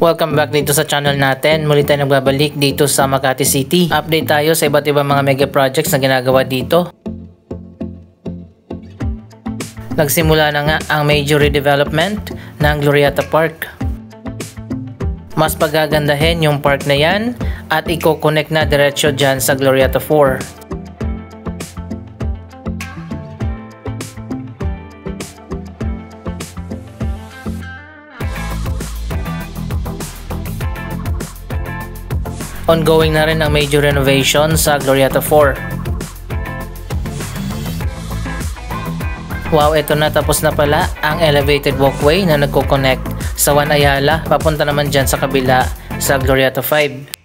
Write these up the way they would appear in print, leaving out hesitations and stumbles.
Welcome back dito sa channel natin. Muli tayo nagbabalik dito sa Makati City. Update tayo sa iba't ibang mga mega projects na ginagawa dito. Nagsimula na nga ang major redevelopment ng Glorietta Park. Mas pagagandahin yung park na yan at i-connect na diretso dyan sa Glorietta 4. Ongoing na rin ang major renovation sa Glorietta 4. Wow, eto na, tapos na pala ang elevated walkway na nagko-connect sa Juan Ayala papunta naman dyan sa kabila sa Glorietta 5.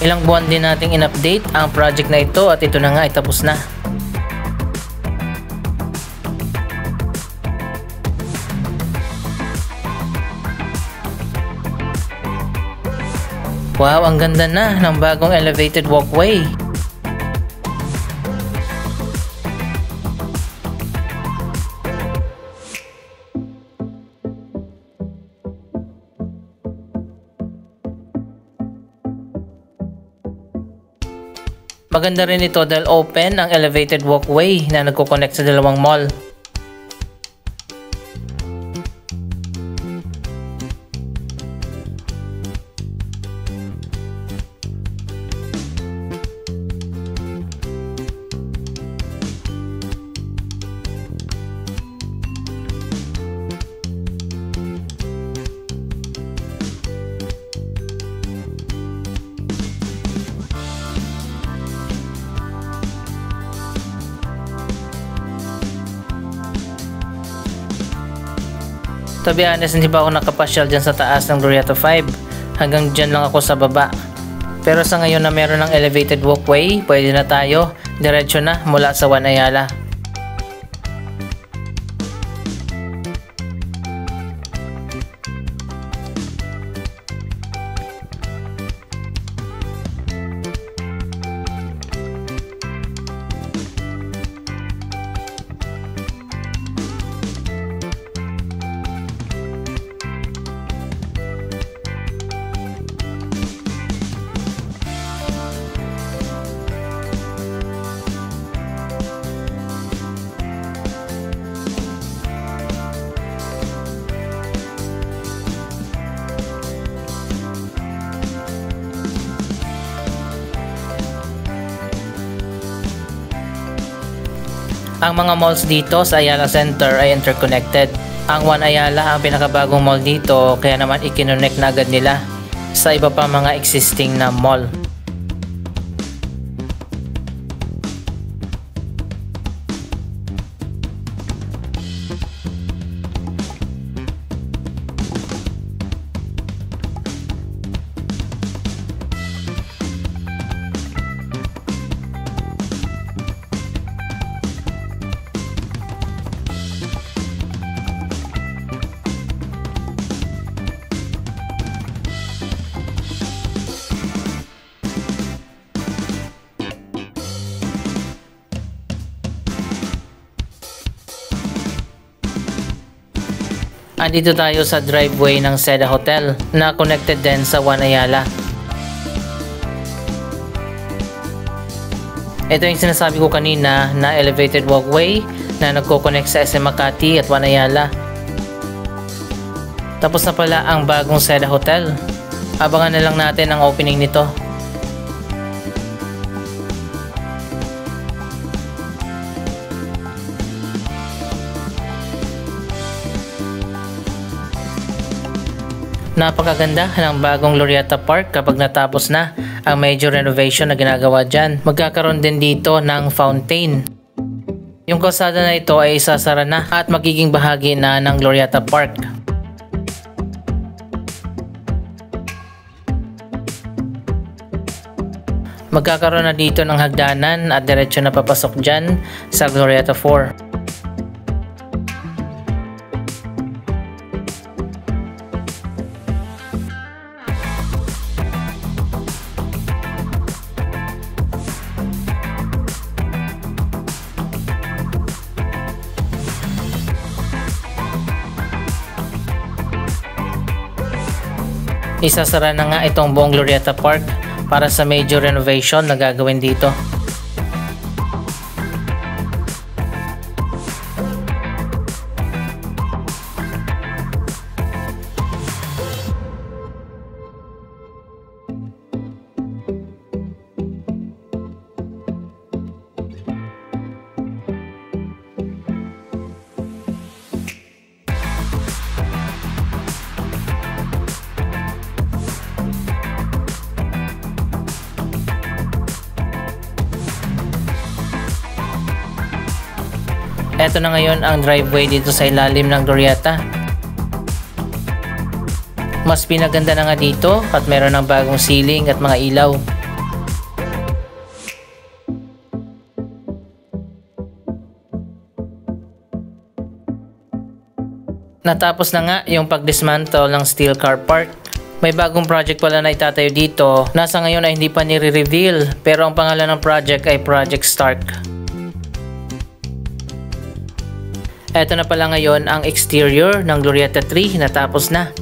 Ilang buwan din nating in-update ang project na ito at ito na nga ay tapos na. Wow, ang ganda na ng bagong elevated walkway. Maganda rin ito dahil open ang elevated walkway na nagko-connect sa dalawang mall. To be honest, hindi pa ako nakapasyal dyan sa taas ng Glorietta 5. Hanggang dyan lang ako sa baba. Pero sa ngayon na meron ng elevated walkway, pwede na tayo. Diretso na mula sa Juan Ayala. Ang mga malls dito sa Ayala Center ay interconnected. Ang Juan Ayala ang pinakabagong mall dito, kaya naman ikinonect na agad nila sa iba pa mga existing na mall. Andito tayo sa driveway ng Seda Hotel na connected din sa Juan Ayala. Ito yung sinasabi ko kanina na elevated walkway na nagko-connect sa SM Makati at Juan Ayala. Tapos na pala ang bagong Seda Hotel. Abangan na lang natin ang opening nito. Napakaganda ng bagong Glorietta Park kapag natapos na ang major renovation na ginagawa dyan. Magkakaroon din dito ng fountain. Yung kalsada na ito ay isasara na at magiging bahagi na ng Glorietta Park. Magkakaroon na dito ng hagdanan at diretso na papasok dyan sa Glorieta 4. Isasara na nga itong buong Glorieta Park para sa major renovation na gagawin dito. Ito na ngayon ang driveway dito sa ilalim ng Glorieta. Mas pinaganda na nga dito at meron ng bagong ceiling at mga ilaw. Natapos na nga yung pag-dismantle ng steel car park. May bagong project pala na itatayo dito. Nasa ngayon ay hindi pa nire-reveal pero ang pangalan ng project ay Project Stark. Ito na pala ngayon ang exterior ng Glorieta 3, natapos na.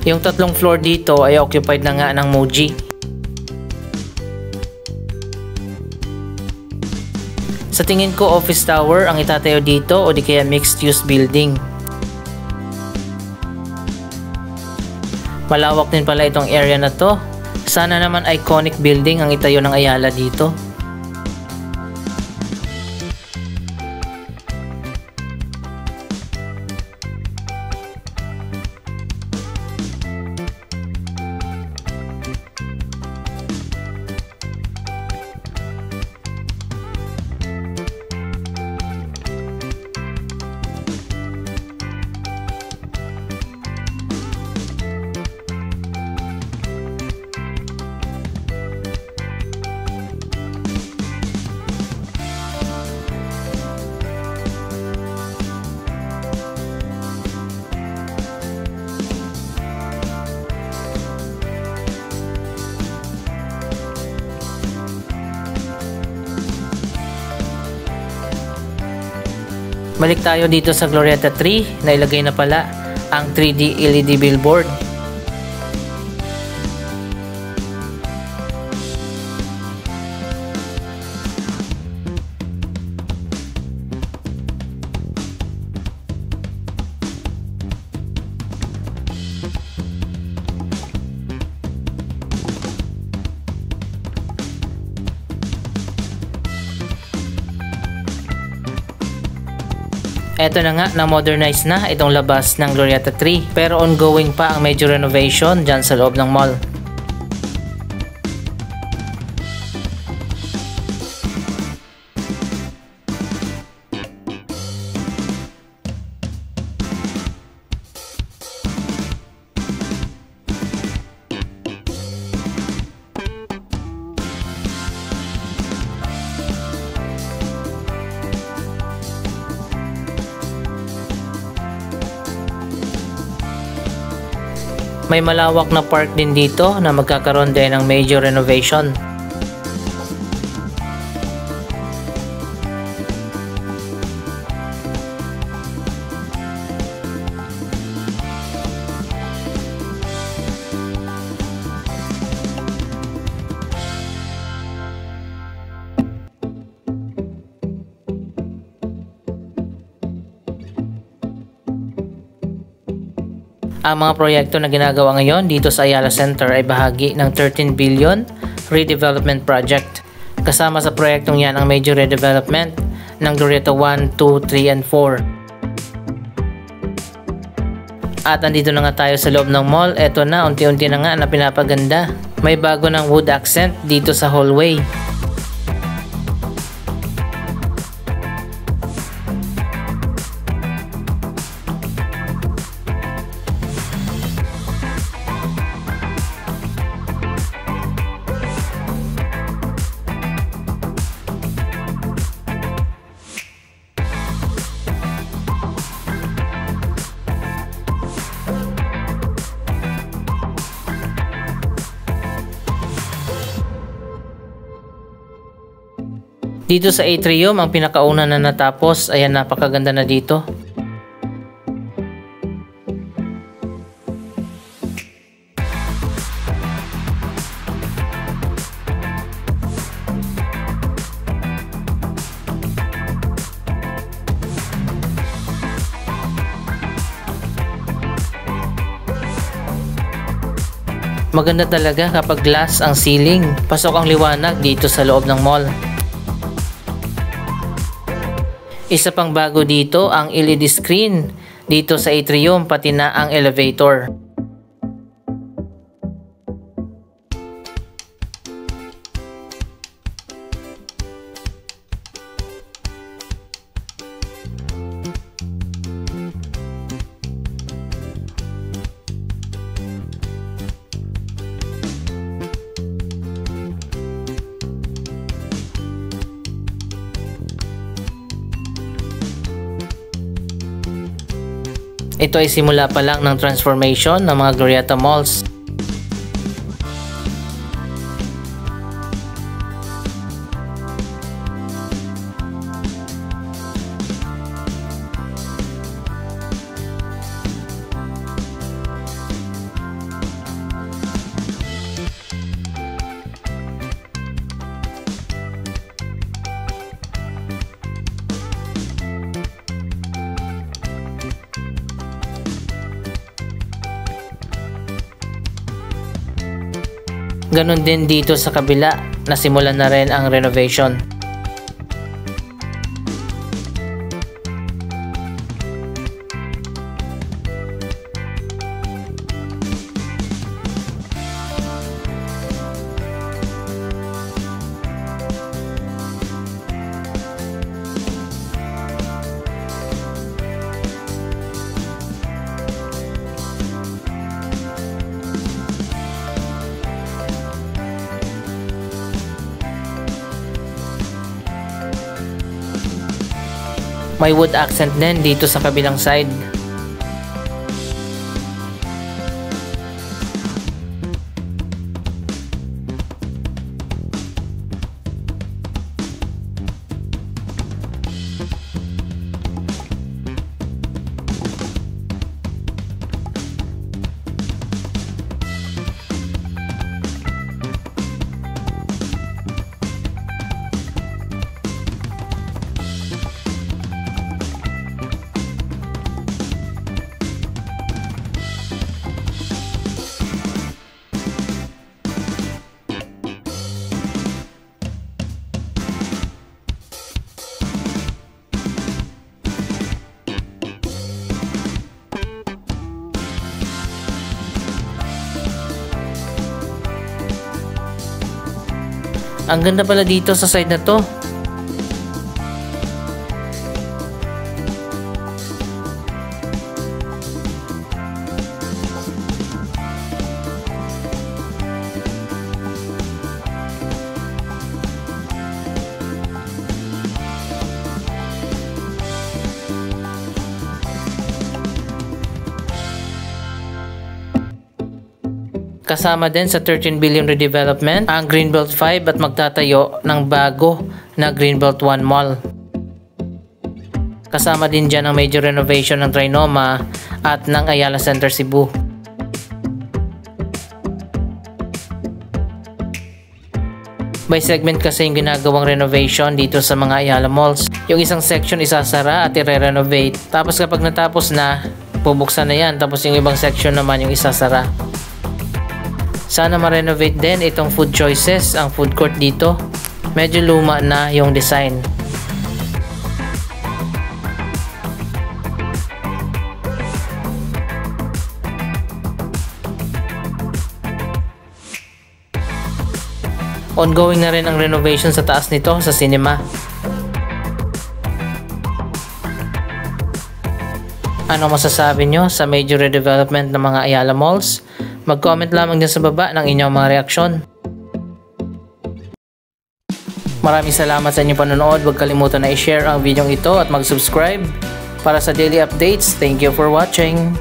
Yung tatlong floor dito ay occupied na nga ng Muji. Sa tingin ko office tower ang itatayo dito o di kaya mixed use building. Malawak din pala itong area na to. Sana naman iconic building ang itayo ng Ayala dito. Balik tayo dito sa Glorieta 3, nailagay na pala ang 3D LED billboard. Eto na nga, na-modernize na itong labas ng Glorieta 3 pero ongoing pa ang major renovation dyan sa loob ng mall. May malawak na park din dito na magkakaroon din ng major renovation. Ang mga proyekto na ginagawa ngayon dito sa Ayala Center ay bahagi ng 13 billion redevelopment project. Kasama sa proyektong yan ang major redevelopment ng Glorieta 1, 2, 3, and 4. At andito na nga tayo sa loob ng mall. Eto na, unti-unti na nga na pinapaganda. May bago ng wood accent dito sa hallway. Dito sa atrium, ang pinakauna na natapos. Ayan, napakaganda na dito. Maganda talaga kapag glass ang ceiling. Pasok ang liwanag dito sa loob ng mall. Isa pang bago dito ang LED screen dito sa atrium, pati na ang elevator. Ito ay simula pa lang ng transformation ng mga Glorietta Malls. Ganon din dito sa kabila, nasimulan na rin ang renovation. May wood accent din dito sa kabilang side. Ang ganda pala dito sa side na to. Kasama din sa 13 billion redevelopment ang Greenbelt 5 at magtatayo ng bago na Greenbelt 1 Mall. Kasama din dyan ang major renovation ng Trinoma at ng Ayala Center Cebu. By segment kasi yung ginagawang renovation dito sa mga Ayala Malls. Yung isang section isasara at i-renovate. Tapos kapag natapos na, bubuksan na yan. Tapos yung ibang section naman yung isasara. Sana ma-renovate din itong Food Choices, ang food court dito. Medyo luma na yung design. Ongoing na rin ang renovation sa taas nito sa cinema. Ano masasabi nyo sa major redevelopment ng mga Ayala Malls? Mag-comment lamang dyan sa baba ng inyong mga reaksyon. Maraming salamat sa inyong panonood. Huwag kalimutan na i-share ang video ito at mag-subscribe para sa daily updates. Thank you for watching.